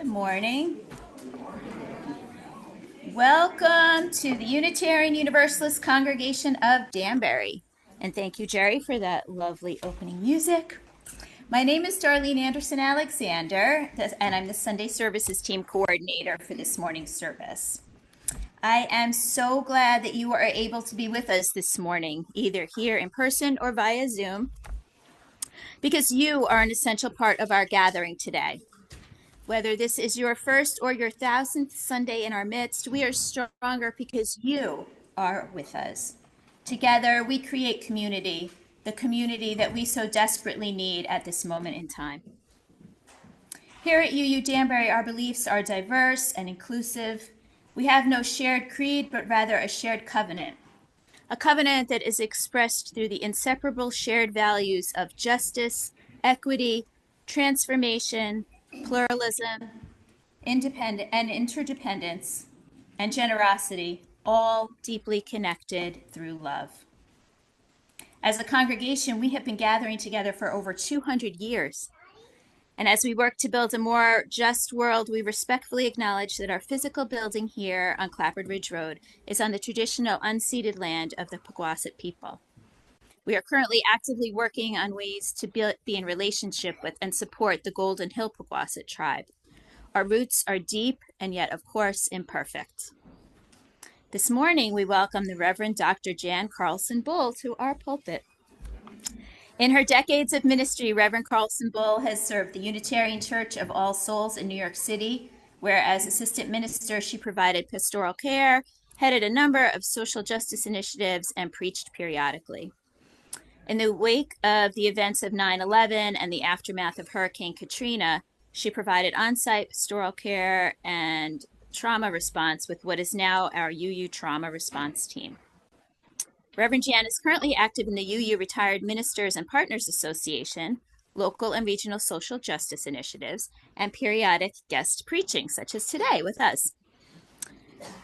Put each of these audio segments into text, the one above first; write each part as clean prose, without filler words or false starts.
Good morning. Welcome to the Unitarian Universalist Congregation of Danbury. And thank you, Jerry, for that lovely opening music. My name is Darlene Anderson Alexander, and I'm the Sunday Services Team Coordinator for this morning's service. I am so glad that you are able to be with us this morning, either here in person or via Zoom, because you are an essential part of our gathering today. Whether this is your first or your 1000th Sunday in our midst, we are stronger because you are with us. Together, we create community, the community that we so desperately need at this moment in time. Here at UU Danbury, our beliefs are diverse and inclusive. We have no shared creed, but rather a shared covenant. A covenant that is expressed through the inseparable shared values of justice, equity, transformation, pluralism, interdependence, and generosity, all deeply connected through love. As a congregation, we have been gathering together for over 200 years. And as we work to build a more just world, we respectfully acknowledge that our physical building here on Clafford Ridge Road is on the traditional unceded land of the Pequawset people. We are currently actively working on ways to be in relationship with and support the Golden Hill Pequawset tribe. Our roots are deep and yet, of course, imperfect. This morning, we welcome the Reverend Dr. Jan Carlson Bull to our pulpit. In her decades of ministry, Reverend Carlson Bull has served the Unitarian Church of All Souls in New York City, where as assistant minister, she provided pastoral care, headed a number of social justice initiatives, and preached periodically. In the wake of the events of 9/11 and the aftermath of Hurricane Katrina, she provided on-site pastoral care and trauma response with what is now our UU Trauma Response Team. Reverend Jan is currently active in the UU Retired Ministers and Partners Association, local and regional social justice initiatives, and periodic guest preaching, such as today with us.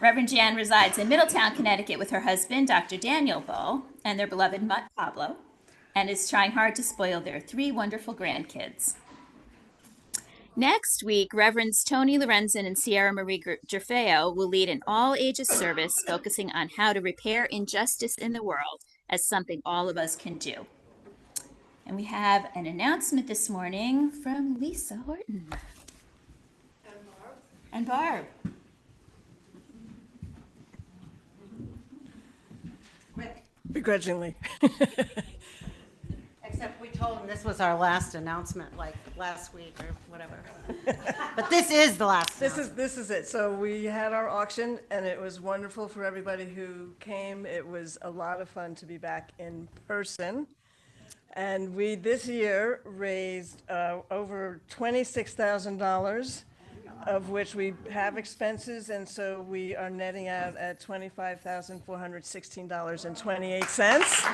Reverend Jan resides in Middletown, Connecticut with her husband, Dr. Daniel Bull, and their beloved mutt, Pablo, and is trying hard to spoil their 3 wonderful grandkids. Next week, Reverends Tony Lorenzen and Sierra Marie Gerfeo will lead an all-ages service focusing on how to repair injustice in the world as something all of us can do. And we have an announcement this morning from Lisa Horton. And Barb. Quick. Begrudgingly. Except we told them this was our last announcement, like last week or whatever. But this is the last announcement. This is it. So we had our auction, and it was wonderful for everybody who came. It was a lot of fun to be back in person. And we, this year, raised over $26,000, of which we have expenses, and so we are netting out at $25,416.28.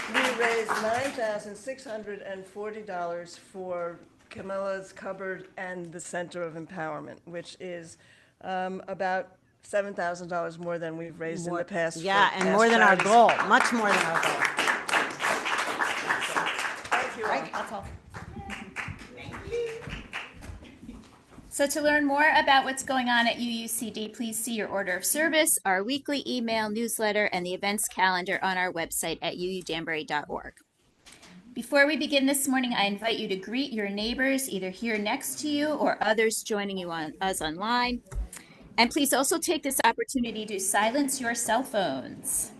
And we raised $9,640 for Camilla's Cupboard and the Center of Empowerment, which is about $7,000 more than we've raised in the past. Yeah, and more than our goal, much more than our goal. Thank you all. Right, that's all. So to learn more about what's going on at UUCD, please see your order of service, our weekly email newsletter, and the events calendar on our website at uudanbury.org. Before we begin this morning, I invite you to greet your neighbors, either here next to you or others joining you on us online. And please also take this opportunity to silence your cell phones.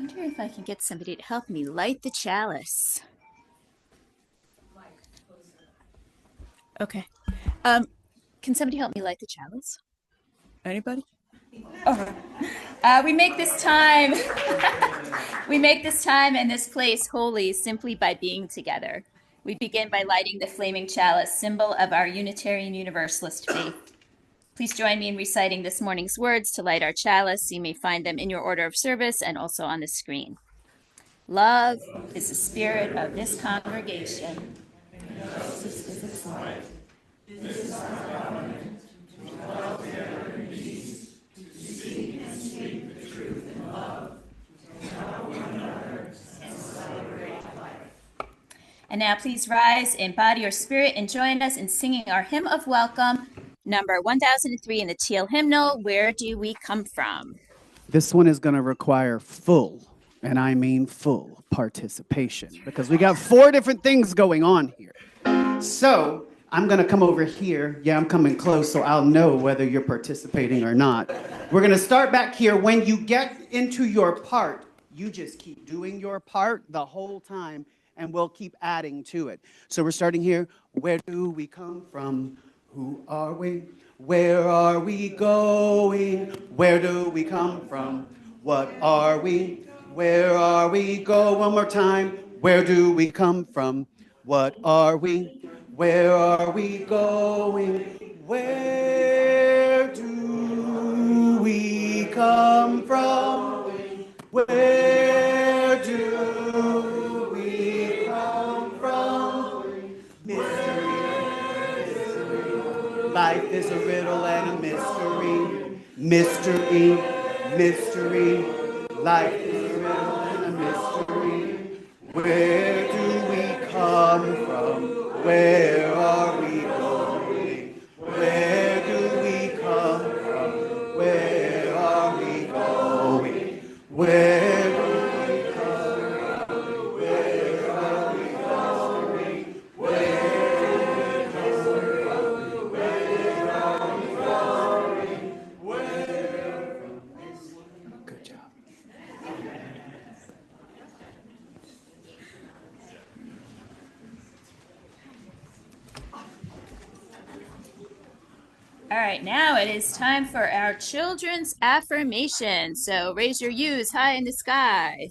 I wonder if I can get somebody to help me light the chalice. Okay. Can somebody help me light the chalice? Anybody? We make this time, we make this time and this place holy simply by being together. We begin by lighting the flaming chalice, symbol of our Unitarian Universalist faith. Please join me in reciting this morning's words to light our chalice. You may find them in your order of service and also on the screen. Love is the spirit of this congregation. And now please rise in body or spirit and join us in singing our hymn of welcome, number 1003 in the Teal hymnal, Where Do We Come From? This one is going to require full, and I mean full participation, because we got 4 different things going on here. So I'm going to come over here. Yeah, I'm coming close, so I'll know whether you're participating or not. We're going to start back here. When you get into your part, you just keep doing your part the whole time, and we'll keep adding to it. So we're starting here. Where do we come from? Who are we? Where are we going? Where do we come from? What are we? Where are we? Go one more time. Where do we come from? What are we? Where are we going? Where do we come from? Where do we come from? Mystery. Life is a riddle and a mystery. Mystery, mystery. Life is a riddle and a mystery. Where do we come from? Where are we going? Where do we come from? Where are we going? Where do we come from? Where are we going? Where do we come from? Where are we going? Where? Good job. All right, now it is time for our children's affirmation. So raise your U's high in the sky.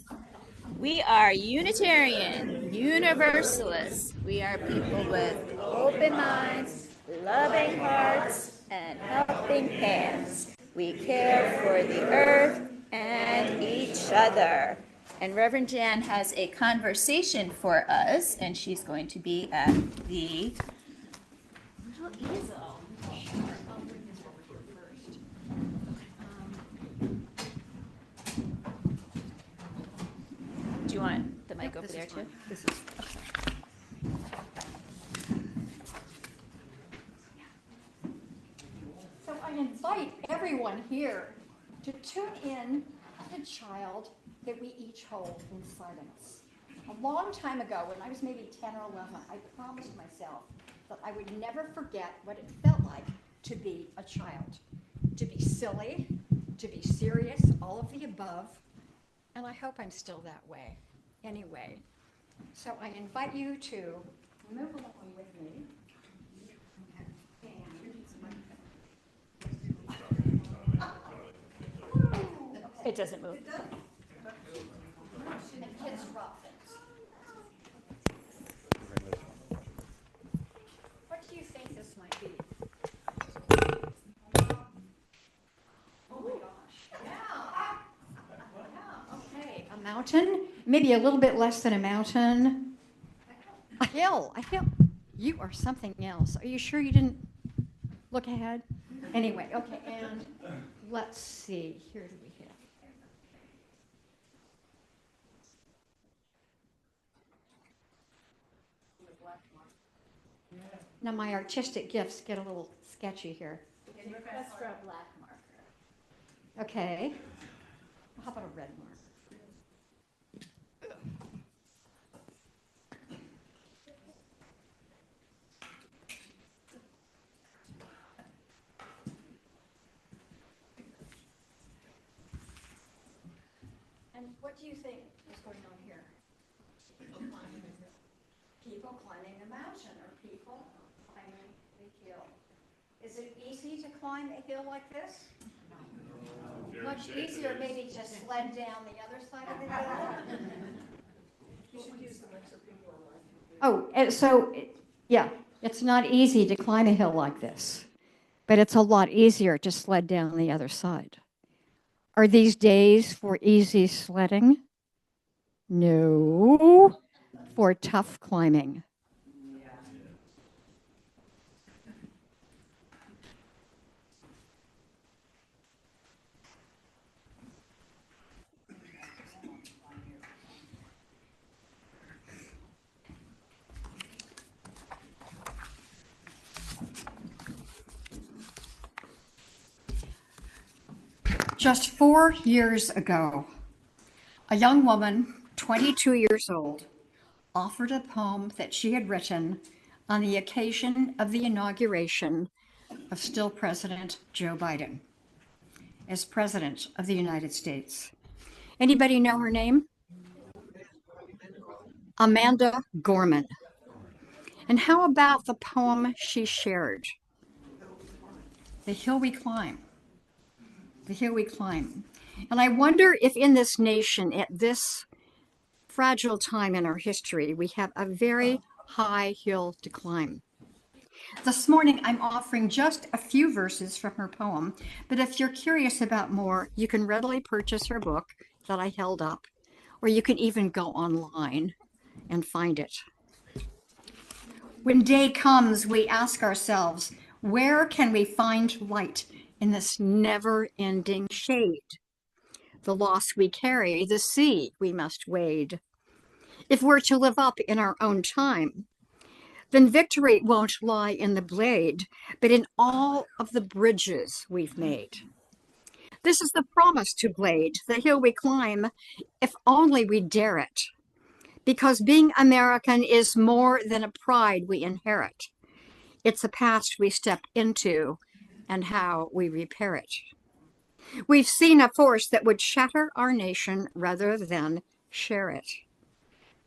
We are Unitarian, Universalists. We are people with open minds, loving hearts, and helping hands. We care for the earth and each other. And Reverend Jan has a conversation for us, and she's going to be at the little easel. Do you want the mic over there too? So I invite everyone here to tune in to the child that we each hold inside of us. A long time ago, when I was maybe 10 or 11, I promised myself that I would never forget what it felt like to be a child. To be silly, to be serious, all of the above. And I hope I'm still that way. Anyway, so I invite you to move along with me. It doesn't move. And kids drop things. What do you think this might be? Oh my gosh. Yeah. Okay, a mountain, maybe a little bit less than a mountain. A hill. You are something else. Are you sure you didn't look ahead? Anyway, okay, and let's see. Here do we have? Now my artistic gifts get a little sketchy here. Request for a black marker. Okay. How about a red marker? And what do you think is going on here? People climbing the mountain or people climbing the hill. Is it easy to climb a hill like this? Much easier maybe to sled down the other side of the hill. Oh, and so, yeah, it's not easy to climb a hill like this, but it's a lot easier to sled down the other side. Are these days for easy sledding? No, for tough climbing. Just 4 years ago, a young woman, 22 years old, offered a poem that she had written on the occasion of the inauguration of still President Joe Biden as President of the United States. Anybody know her name? Amanda Gorman. And how about the poem she shared? The Hill We Climb. The Hill We Climb. And I wonder if in this nation, at this fragile time in our history, we have a very high hill to climb. This morning, I'm offering just a few verses from her poem, but if you're curious about more, you can readily purchase her book that I held up, or you can even go online and find it. When day comes, we ask ourselves, where can we find light in this never-ending shade? The loss we carry, the sea we must wade. If we're to live up in our own time, then victory won't lie in the blade, but in all of the bridges we've made. This is the promise to Glade, the hill we climb, if only we dare it. Because being American is more than a pride we inherit. It's a past we step into and how we repair it. We've seen a force that would shatter our nation rather than share it,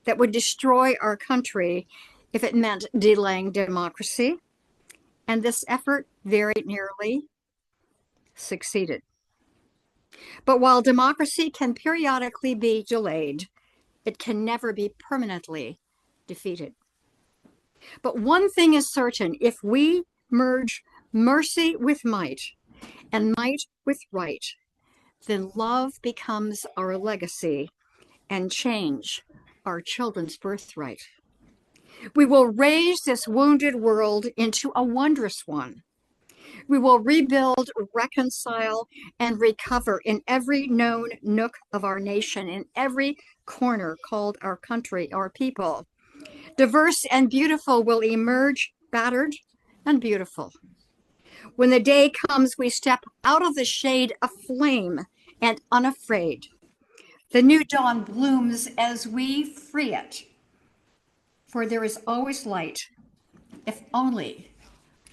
that would destroy our country if it meant delaying democracy, and this effort very nearly succeeded. But while democracy can periodically be delayed, it can never be permanently defeated. But one thing is certain, if we merge mercy with might and might with right, then love becomes our legacy and change our children's birthright. We will raise this wounded world into a wondrous one. We will rebuild, reconcile, and recover in every known nook of our nation, in every corner called our country, our people. Diverse and beautiful will emerge, battered and beautiful. When the day comes, we step out of the shade aflame and unafraid. The new dawn blooms as we free it. For there is always light, if only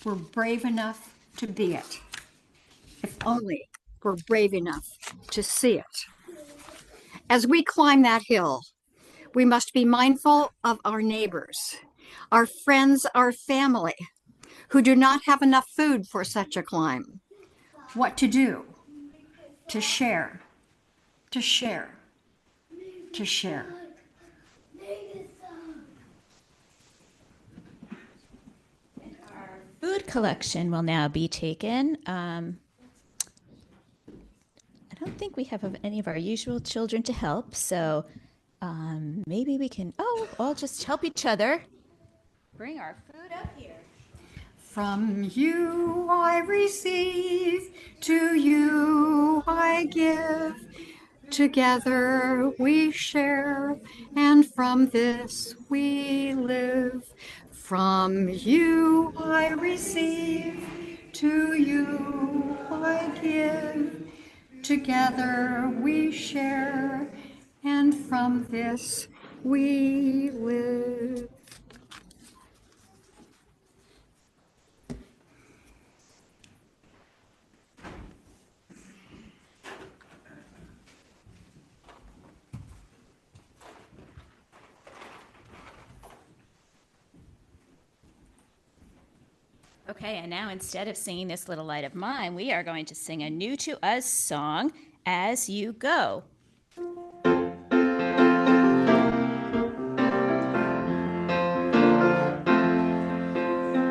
we're brave enough to be it. If only we're brave enough to see it. As we climb that hill, we must be mindful of our neighbors, our friends, our family, who do not have enough food for such a climb. What to do? To share, to share, to share. Food collection will now be taken. I don't think we have any of our usual children to help, so maybe we can, all just help each other. Bring our food up here. From you I receive, to you I give. Together we share, and from this we live. From you I receive, to you I give. Together we share, and from this we live. Okay, and now instead of singing This Little Light of Mine, we are going to sing a new to us song, as you go.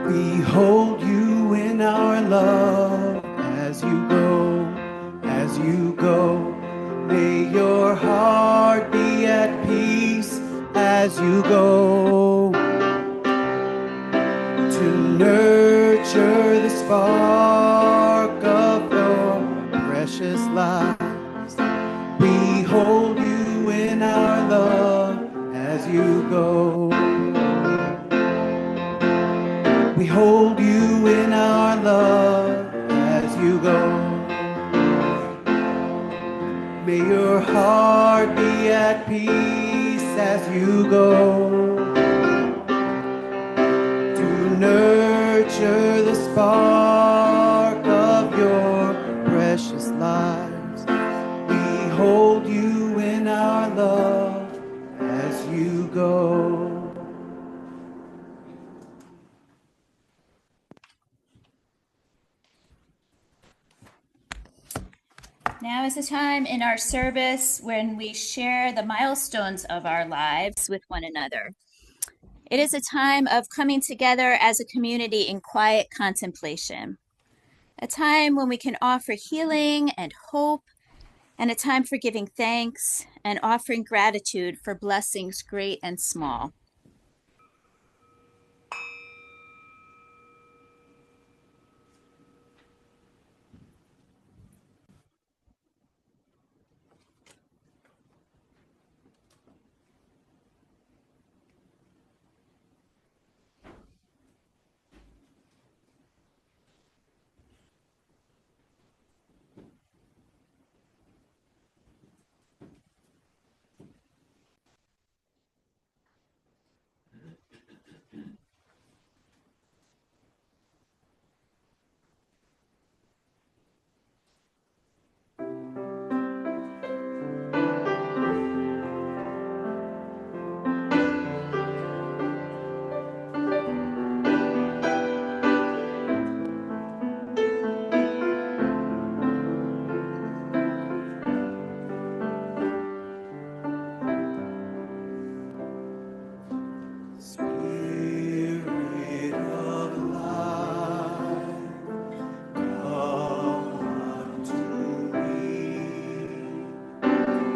We hold you in our love as you go, as you go. May your heart be at peace as you go. To nurture the spark of your precious lives. We hold you in our love as you go. We hold you in our love as you go. May your heart be at peace as you go. To nurture the spark of your precious lives. We hold you in our love as you go. Now is the time in our service when we share the milestones of our lives with one another. It is a time of coming together as a community in quiet contemplation, a time when we can offer healing and hope, and a time for giving thanks and offering gratitude for blessings great and small. Spirit of life, come unto me.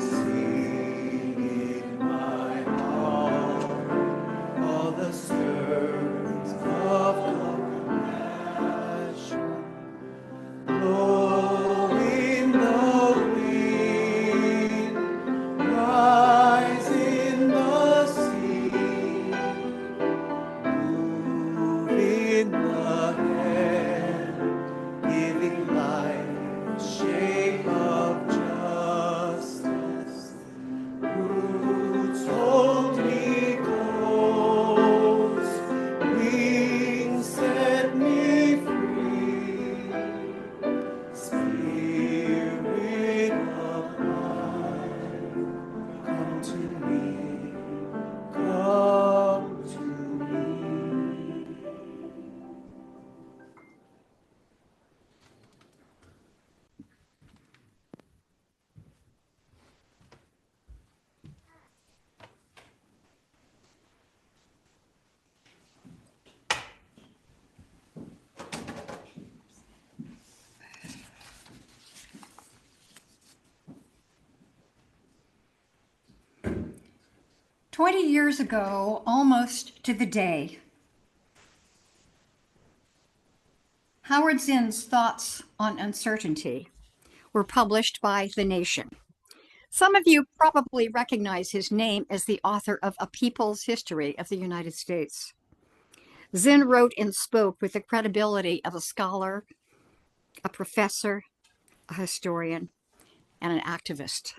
Sing in my heart all the stirrings of compassion. Blow in the wind, rise in the sea. Move in the air, giving life shape of justice. Roots hold me close, wings set me free. Spirit of life, come to me, come to me. "20 years ago, almost to the day, Howard Zinn's thoughts on uncertainty were published by The Nation. Some of you probably recognize his name as the author of A People's History of the United States. Zinn wrote and spoke with the credibility of a scholar, a professor, a historian, and an activist.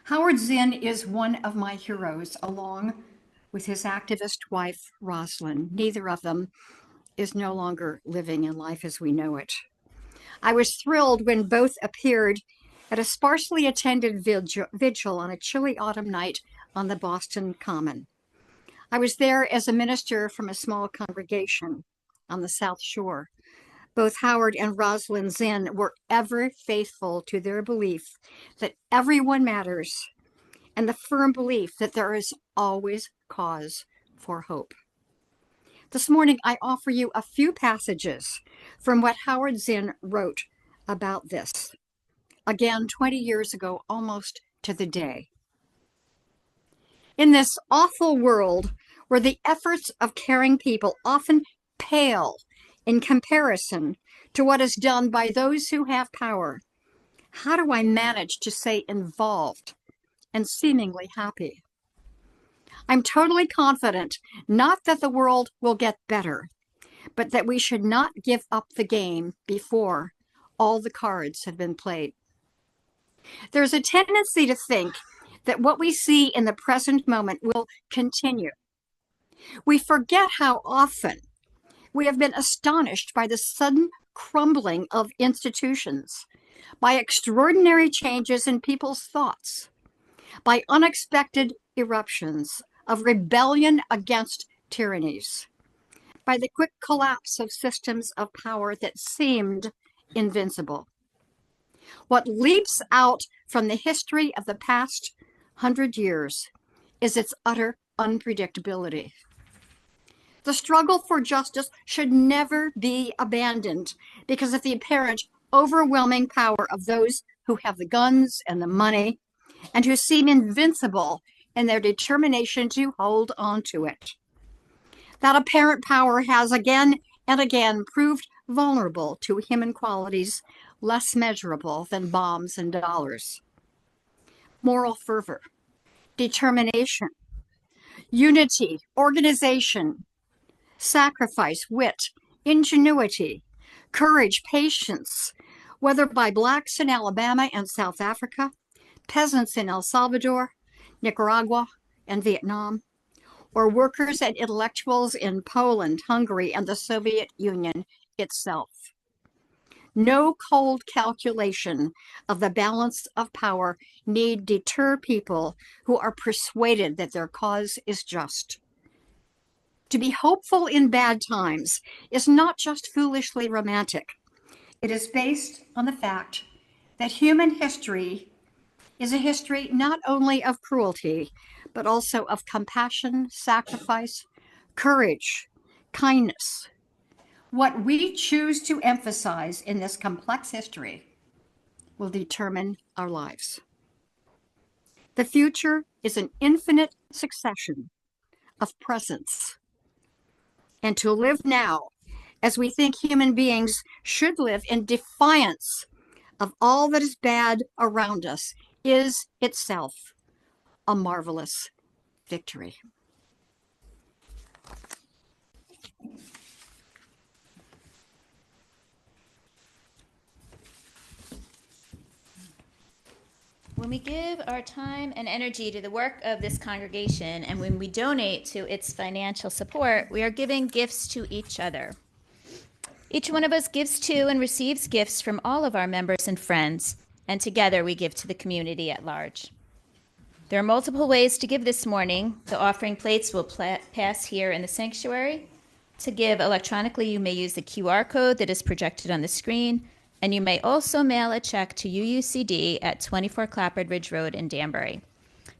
Howard Zinn is one of my heroes, along with his activist wife, Rosalind. Neither of them is no longer living in life as we know it. I was thrilled when both appeared at a sparsely attended vigil on a chilly autumn night on the Boston Common. I was there as a minister from a small congregation on the South Shore, Both Howard and Rosalind Zinn were ever faithful to their belief that everyone matters and the firm belief that there is always cause for hope. This morning, I offer you a few passages from what Howard Zinn wrote about this. Again, 20 years ago, almost to the day. In this awful world where the efforts of caring people often pale in comparison to what is done by those who have power, how do I manage to stay involved and seemingly happy? I'm totally confident not that the world will get better, but that we should not give up the game before all the cards have been played. There's a tendency to think that what we see in the present moment will continue. We forget how often we have been astonished by the sudden crumbling of institutions, by extraordinary changes in people's thoughts, by unexpected eruptions of rebellion against tyrannies, by the quick collapse of systems of power that seemed invincible. What leaps out from the history of the past 100 years is its utter unpredictability. The struggle for justice should never be abandoned because of the apparent overwhelming power of those who have the guns and the money and who seem invincible in their determination to hold on to it. That apparent power has again and again proved vulnerable to human qualities less measurable than bombs and dollars. Moral fervor, determination, unity, organization, sacrifice, wit, ingenuity, courage, patience, whether by blacks in Alabama and South Africa, peasants in El Salvador, Nicaragua, and Vietnam, or workers and intellectuals in Poland, Hungary, and the Soviet Union itself. No cold calculation of the balance of power need deter people who are persuaded that their cause is just. To be hopeful in bad times is not just foolishly romantic. It is based on the fact that human history is a history not only of cruelty, but also of compassion, sacrifice, courage, kindness. What we choose to emphasize in this complex history will determine our lives. The future is an infinite succession of presents. And to live now, as we think human beings should live in defiance of all that is bad around us, is itself a marvelous victory. When we give our time and energy to the work of this congregation, and when we donate to its financial support, we are giving gifts to each other. Each one of us gives to and receives gifts from all of our members and friends, and together we give to the community at large. There are multiple ways to give this morning. The offering plates will pass here in the sanctuary. To give electronically, you may use the QR code that is projected on the screen, and you may also mail a check to UUCD at 24 Clapboard Ridge Road in Danbury.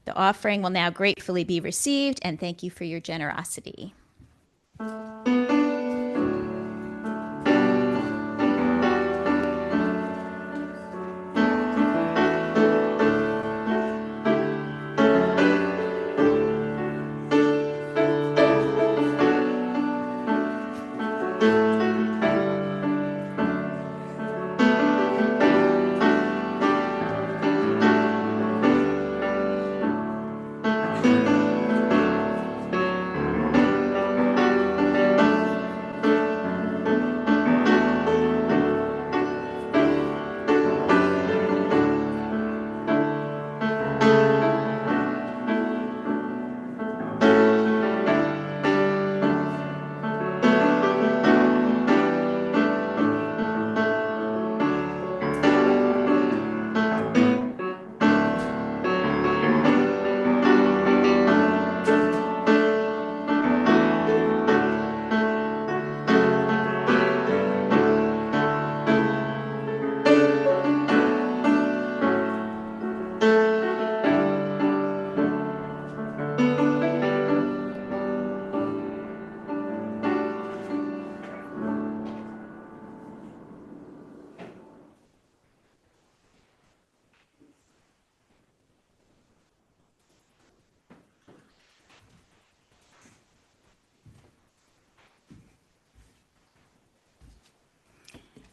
The offering will now gratefully be received, and thank you for your generosity.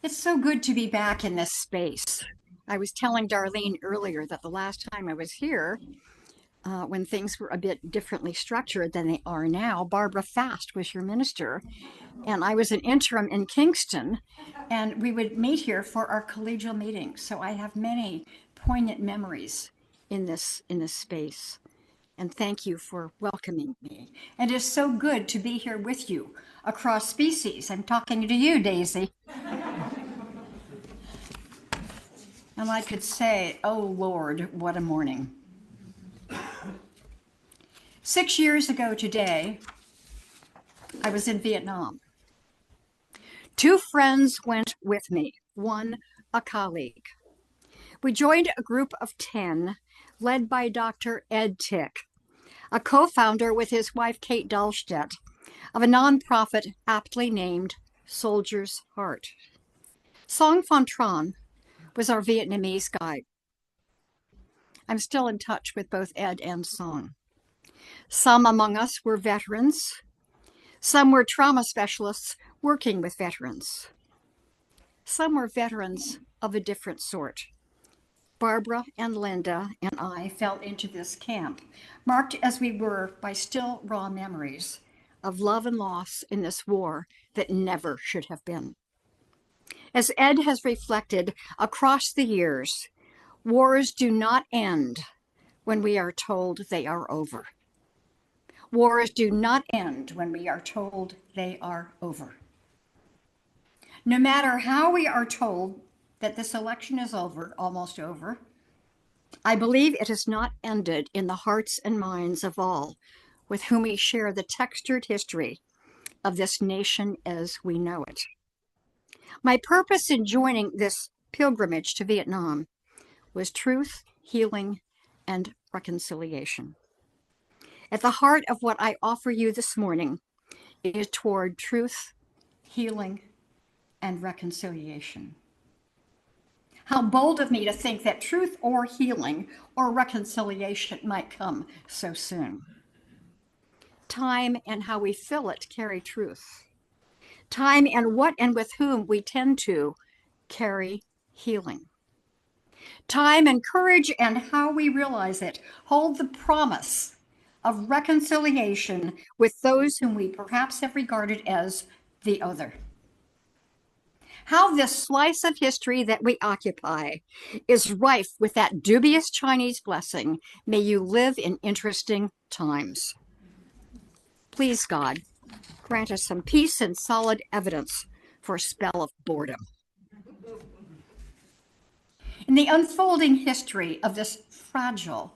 It's so good to be back in this space. I was telling Darlene earlier that the last time I was here, when things were a bit differently structured than they are now, Barbara Fast was your minister, and I was an interim in Kingston, and we would meet here for our collegial meetings. So I have many poignant memories in this space. And thank you for welcoming me. And it's so good to be here with you across species. I'm talking to you, Daisy. And I could say, oh Lord, what a morning. 6 years ago today, I was in Vietnam. 2 friends went with me, one a colleague. We joined a group of 10 led by Dr. Ed Tick, a co-founder with his wife Kate Dahlstedt of a nonprofit aptly named Soldier's Heart. Song Phan Tran was our Vietnamese guide. I'm still in touch with both Ed and Song. Some among us were veterans. Some were trauma specialists working with veterans. Some were veterans of a different sort. Barbara and Linda and I fell into this camp, marked as we were by still raw memories of love and loss in this war that never should have been. As Ed has reflected across the years, wars do not end when we are told they are over. Wars do not end when we are told they are over. No matter how we are told that this election is over, almost over, I believe it has not ended in the hearts and minds of all with whom we share the textured history of this nation as we know it. My purpose in joining this pilgrimage to Vietnam was truth, healing, and reconciliation. At the heart of what I offer you this morning is toward truth, healing, and reconciliation. How bold of me to think that truth or healing or reconciliation might come so soon. Time and how we fill it carry truth. Time and what and with whom we tend to carry healing. Time and courage and how we realize it hold the promise of reconciliation with those whom we perhaps have regarded as the other. How this slice of history that we occupy is rife with that dubious Chinese blessing, may you live in interesting times. Please, God, grant us some peace and solid evidence for a spell of boredom. In the unfolding history of this fragile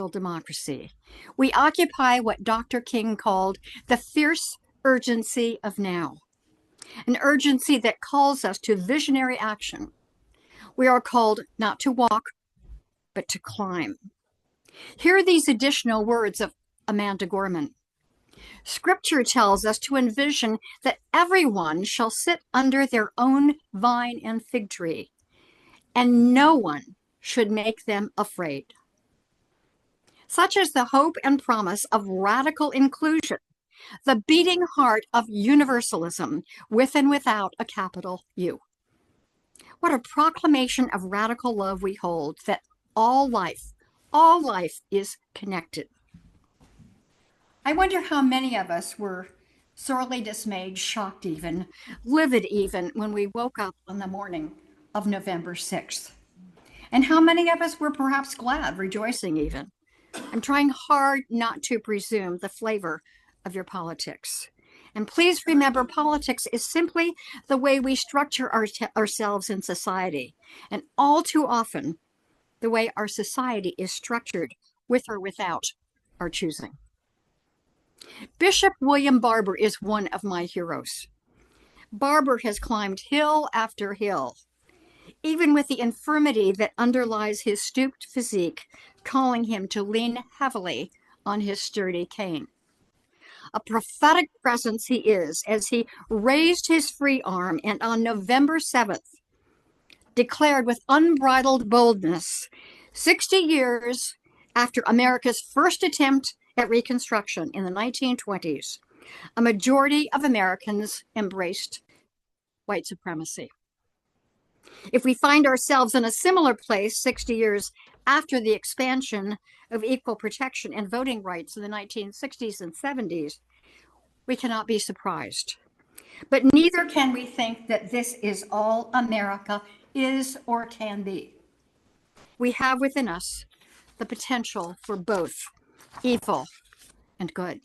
democracy, we occupy what Dr. King called the fierce urgency of now. An urgency that calls us to visionary action. We are called not to walk, but to climb. Hear these additional words of Amanda Gorman. Scripture tells us to envision that everyone shall sit under their own vine and fig tree, and no one should make them afraid. Such is the hope and promise of radical inclusion, the beating heart of universalism with and without a capital U. What a proclamation of radical love we hold, that all life is connected. I wonder how many of us were sorely dismayed, shocked even, livid even when we woke up on the morning of November 6th. And how many of us were perhaps glad, rejoicing even. I'm trying hard not to presume the flavor of your politics. And please remember, politics is simply the way we structure ourselves in society. And all too often, the way our society is structured with or without our choosing. Bishop William Barber is one of my heroes. Barber has climbed hill after hill, even with the infirmity that underlies his stooped physique, calling him to lean heavily on his sturdy cane. A prophetic presence he is, as he raised his free arm and on November 7th declared with unbridled boldness, 60 years after America's first attempt at Reconstruction in the 1920s, a majority of Americans embraced white supremacy. If we find ourselves in a similar place 60 years after the expansion of equal protection and voting rights in the 1960s and 70s, we cannot be surprised. But neither can we think that this is all America is or can be. We have within us the potential for both evil and good.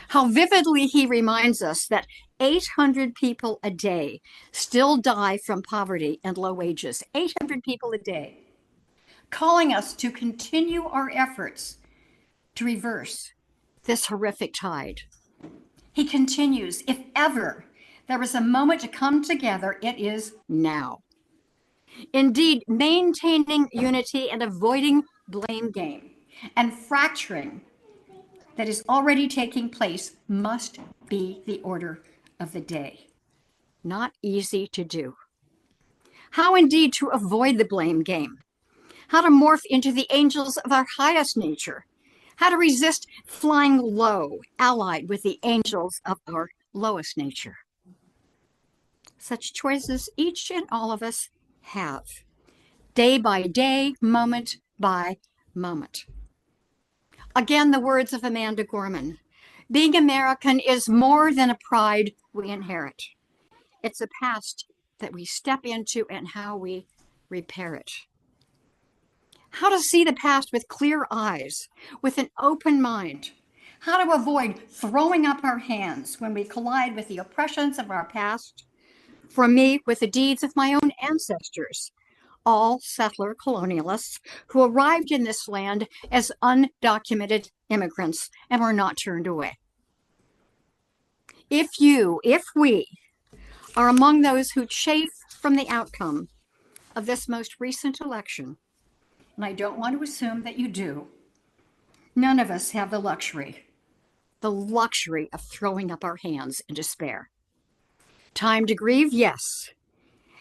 How vividly he reminds us that 800 people a day still die from poverty and low wages. 800 people a day. Calling us to continue our efforts to reverse this horrific tide. He continues, if ever there is a moment to come together, it is now. Indeed, maintaining unity and avoiding blame game and fracturing that is already taking place must be the order of the day. Not easy to do. How indeed to avoid the blame game? How to morph into the angels of our highest nature? How to resist flying low, allied with the angels of our lowest nature? Such choices each and all of us have, day by day, moment by moment. Again, the words of Amanda Gorman. Being American is more than a pride we inherit. It's a past that we step into and how we repair it. How to see the past with clear eyes, with an open mind. How to avoid throwing up our hands when we collide with the oppressions of our past. For me, with the deeds of my own ancestors, all settler colonialists who arrived in this land as undocumented immigrants and were not turned away. If we are among those who chafe from the outcome of this most recent election, and I don't want to assume that you do, none of us have the luxury of throwing up our hands in despair. Time to grieve, yes.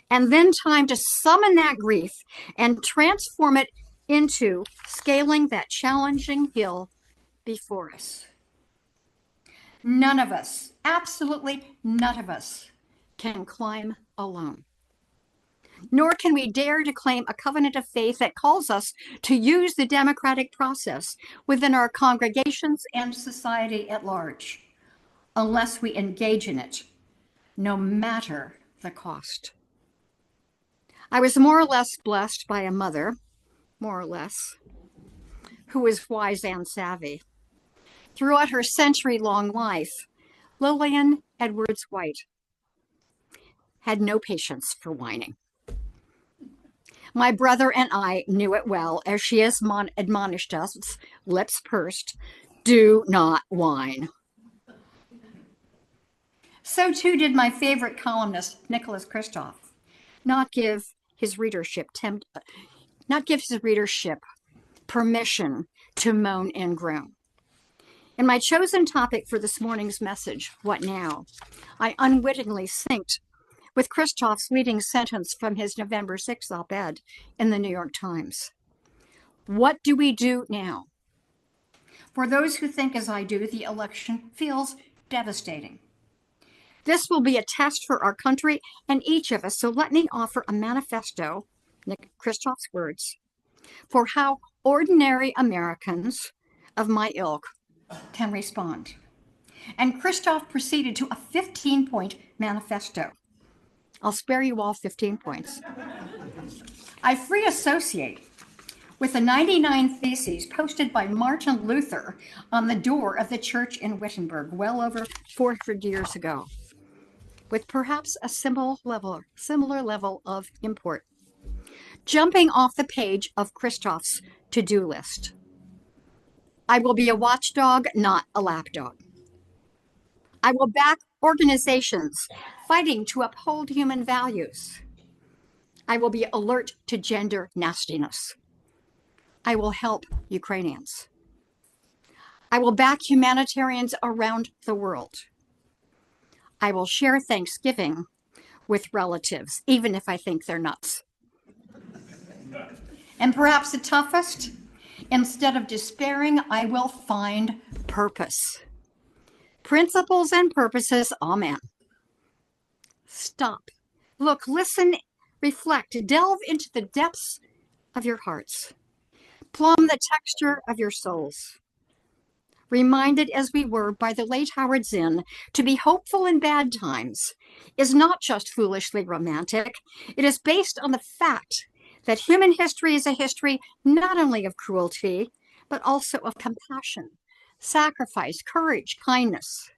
And then time to summon that grief and transform it into scaling that challenging hill before us. None of us, absolutely none of us, can climb alone. Nor can we dare to claim a covenant of faith that calls us to use the democratic process within our congregations and society at large, unless we engage in it, no matter the cost. I was more or less blessed by a mother, who was wise and savvy. Throughout her century-long life, Lillian Edwards White had no patience for whining. My brother and I knew it well, as she admonished us, lips pursed, do not whine. So too did my favorite columnist, Nicholas Kristof, not give his readership permission to moan and groan. In my chosen topic for this morning's message, What Now?, I unwittingly synced with Kristof's leading sentence from his November 6th op-ed in the New York Times. What do we do now? For those who think as I do, the election feels devastating. This will be a test for our country and each of us, so let me offer a manifesto, Nick Kristof's words, for how ordinary Americans of my ilk can respond. And Kristof proceeded to a 15-point manifesto. I'll spare you all 15 points. I free associate with the 99 Theses posted by Martin Luther on the door of the church in Wittenberg well over 400 years ago, with perhaps a similar level of import. Jumping off the page of Kristof's to-do list. I will be a watchdog, not a lapdog. I will back organizations fighting to uphold human values. I will be alert to gender nastiness. I will help Ukrainians. I will back humanitarians around the world. I will share Thanksgiving with relatives, even if I think they're nuts. And perhaps the toughest, instead of despairing, I will find purpose. Principles and purposes, amen. Stop Look, listen, reflect, delve into the depths of your hearts, plumb the texture of your souls. Reminded as we were by the late Howard Zinn, to be hopeful in bad times is not just foolishly romantic. It is based on the fact that human history is a history not only of cruelty, but also of compassion, sacrifice, courage, kindness.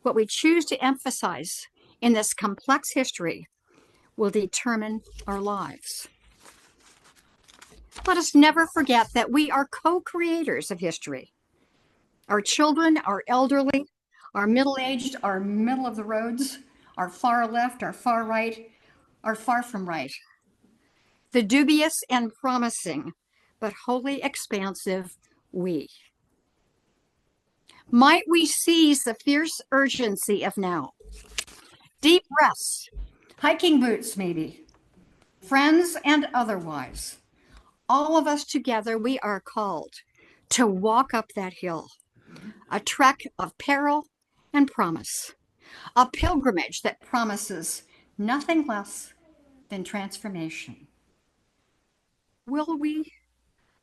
What we choose to emphasize in this complex history will determine our lives. Let us never forget that we are co-creators of history. Our children, our elderly, our middle-aged, our middle of the roads, our far left, our far right, are far from right. The dubious and promising, but wholly expansive we. Might we seize the fierce urgency of now? Deep breaths, hiking boots maybe, friends and otherwise. All of us together, we are called to walk up that hill. A trek of peril and promise, a pilgrimage that promises nothing less than transformation. Will we,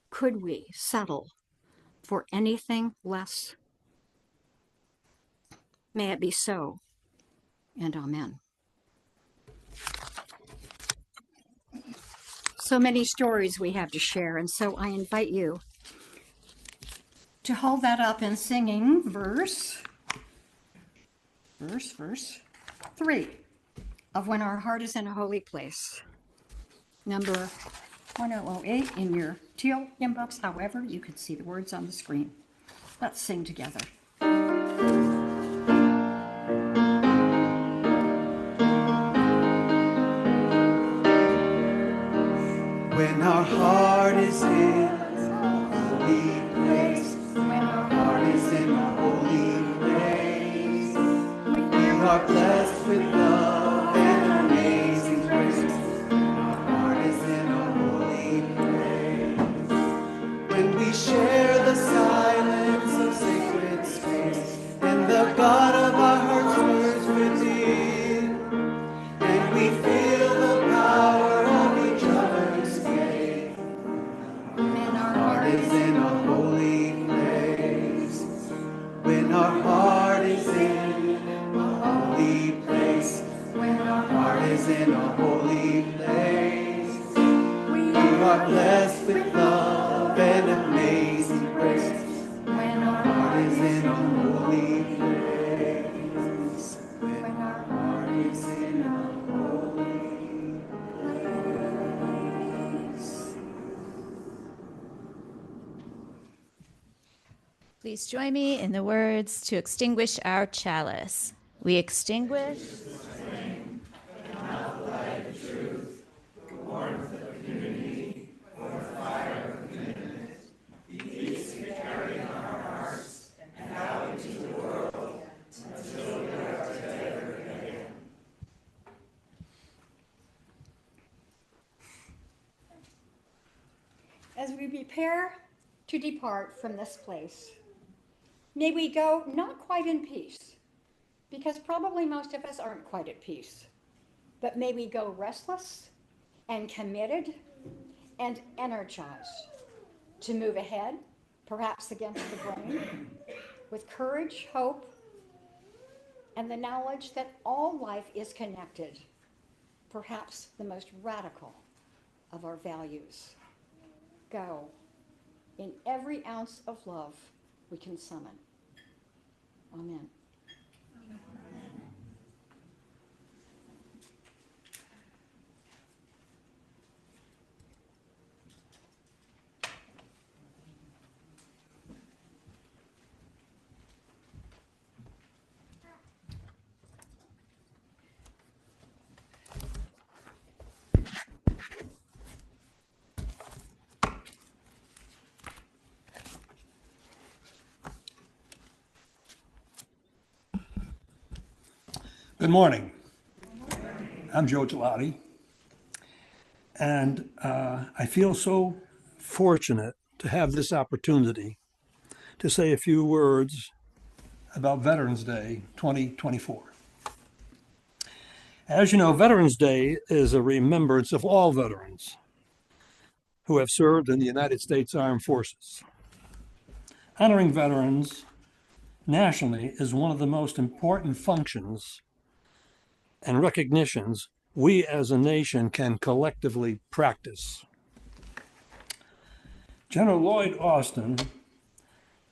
could we settle for anything less? May it be so, and amen. So many stories we have to share, and so I invite you to hold that up in singing verse 3 of When Our Heart is in a Holy Place. Number 1008 in your teal hymn books. However, you can see the words on the screen. Let's sing together. When our heart is in a holy place, when our heart is in a holy place, we are blessed with love and amazing grace. When our heart is in a holy place, when we share the silence of sacred space, and the God of our hearts lives within, and we feel the power of each other's faith. When our heart is in a holy place, when our heart is in a holy place, when our heart is in a holy place, we are blessed with love and amazing grace. When our heart is in a holy place, when our heart is in a holy place. Please join me in the words to extinguish our chalice. We extinguish. As we prepare to depart from this place, may we go not quite in peace, because probably most of us aren't quite at peace, but may we go restless and committed and energized to move ahead, perhaps against the grain, with courage, hope, and the knowledge that all life is connected, perhaps the most radical of our values. Go in every ounce of love we can summon. Amen. Good morning. I'm Joe Gelati, and I feel so fortunate to have this opportunity to say a few words about Veterans Day 2024. As you know, Veterans Day is a remembrance of all veterans who have served in the United States Armed Forces. Honoring veterans nationally is one of the most important functions and recognitions we as a nation can collectively practice. General Lloyd Austin,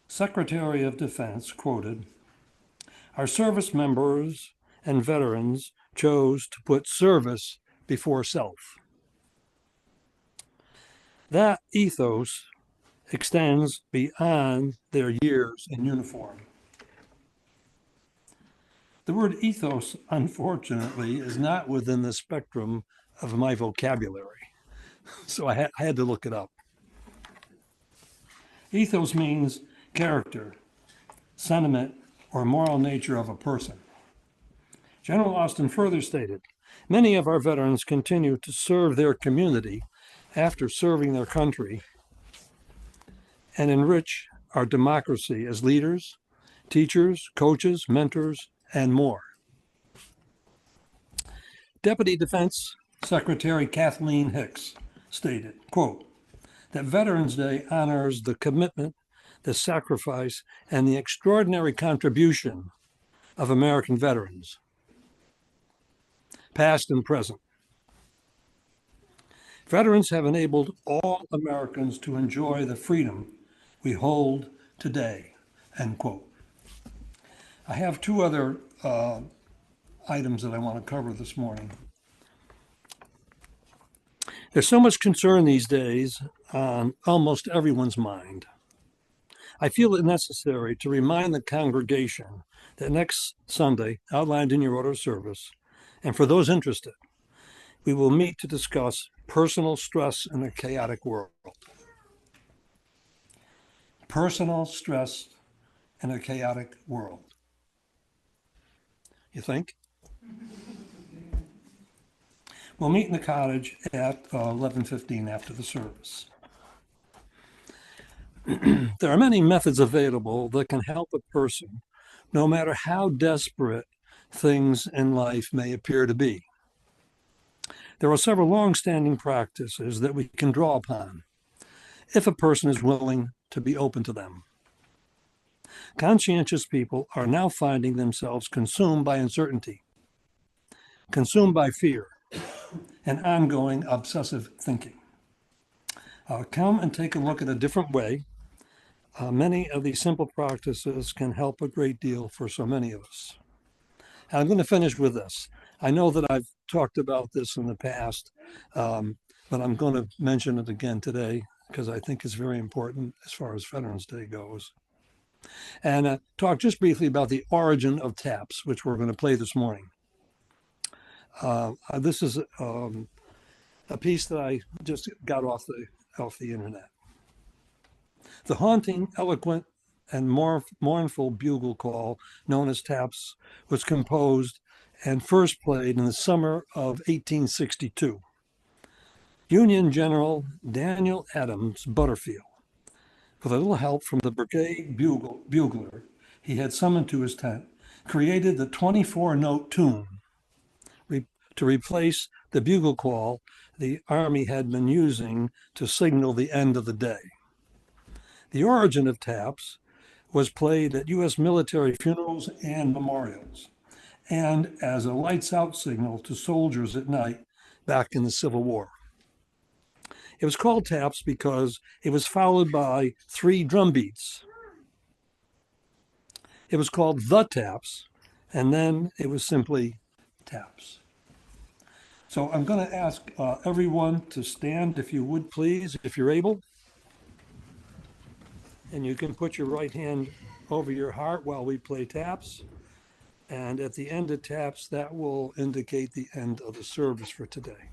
Secretary of Defense, quoted, "Our service members and veterans chose to put service before self." That ethos extends beyond their years in uniform. The word ethos, unfortunately, is not within the spectrum of my vocabulary, so I had to look it up. Ethos means character, sentiment, or moral nature of a person. General Austin further stated, "Many of our veterans continue to serve their community after serving their country and enrich our democracy as leaders, teachers, coaches, mentors, and more." Deputy Defense Secretary Kathleen Hicks stated, quote, that Veterans Day honors the commitment, the sacrifice, and the extraordinary contribution of American veterans, past and present. Veterans have enabled all Americans to enjoy the freedom we hold today, end quote. I have two other items that I want to cover this morning. There's so much concern these days on almost everyone's mind. I feel it necessary to remind the congregation that next Sunday, outlined in your order of service, and for those interested, we will meet to discuss personal stress in a chaotic world. Personal stress in a chaotic world. You think? We'll meet in the cottage at 11:15 after the service. There are many methods available that can help a person, no matter how desperate things in life may appear to be. There are several long-standing practices that we can draw upon if a person is willing to be open to them. Conscientious people are now finding themselves consumed by uncertainty, consumed by fear, and ongoing obsessive thinking. Come and take a look at a different way. Many of these simple practices can help a great deal for so many of us. I'm going to finish with this. I know that I've talked about this in the past, but I'm going to mention it again today because I think it's very important as far as Veterans Day goes. And talk just briefly about the origin of taps, which we're going to play this morning. This is a piece that I just got off the internet. The haunting, eloquent, and mournful bugle call known as taps was composed and first played in the summer of 1862. Union General Daniel Adams Butterfield, with a little help from the brigade bugler he had summoned to his tent, created the 24-note tune to replace the bugle call the Army had been using to signal the end of the day. The origin of taps was played at U.S. military funerals and memorials, and as a lights out signal to soldiers at night back in the Civil War. It was called taps because it was followed by 3 drum beats. It was called the taps, and then it was simply taps. So I'm going to ask everyone to stand, if you would please, if you're able. And you can put your right hand over your heart while we play taps. And at the end of taps, that will indicate the end of the service for today.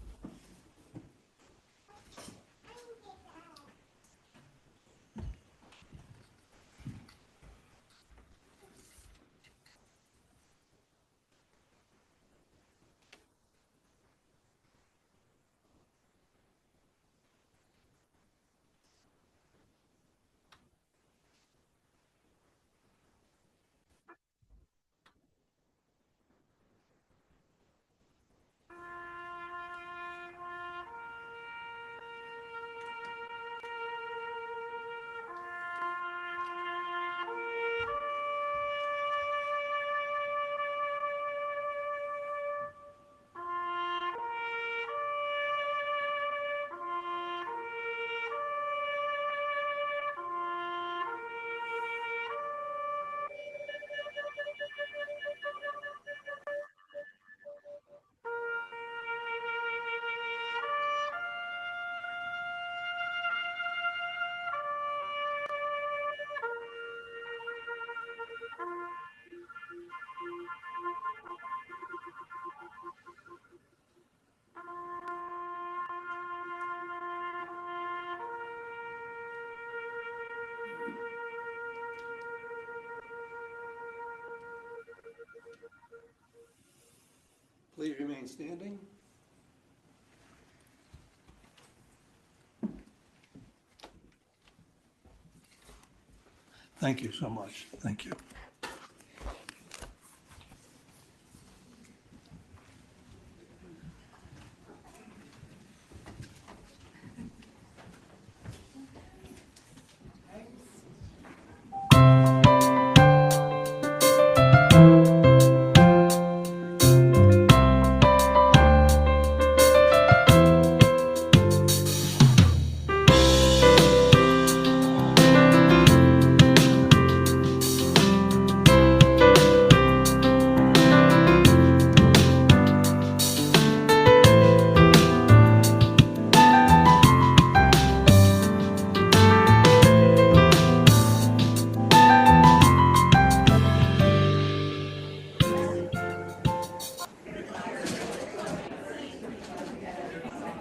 Please remain standing. Thank you so much. Thank you.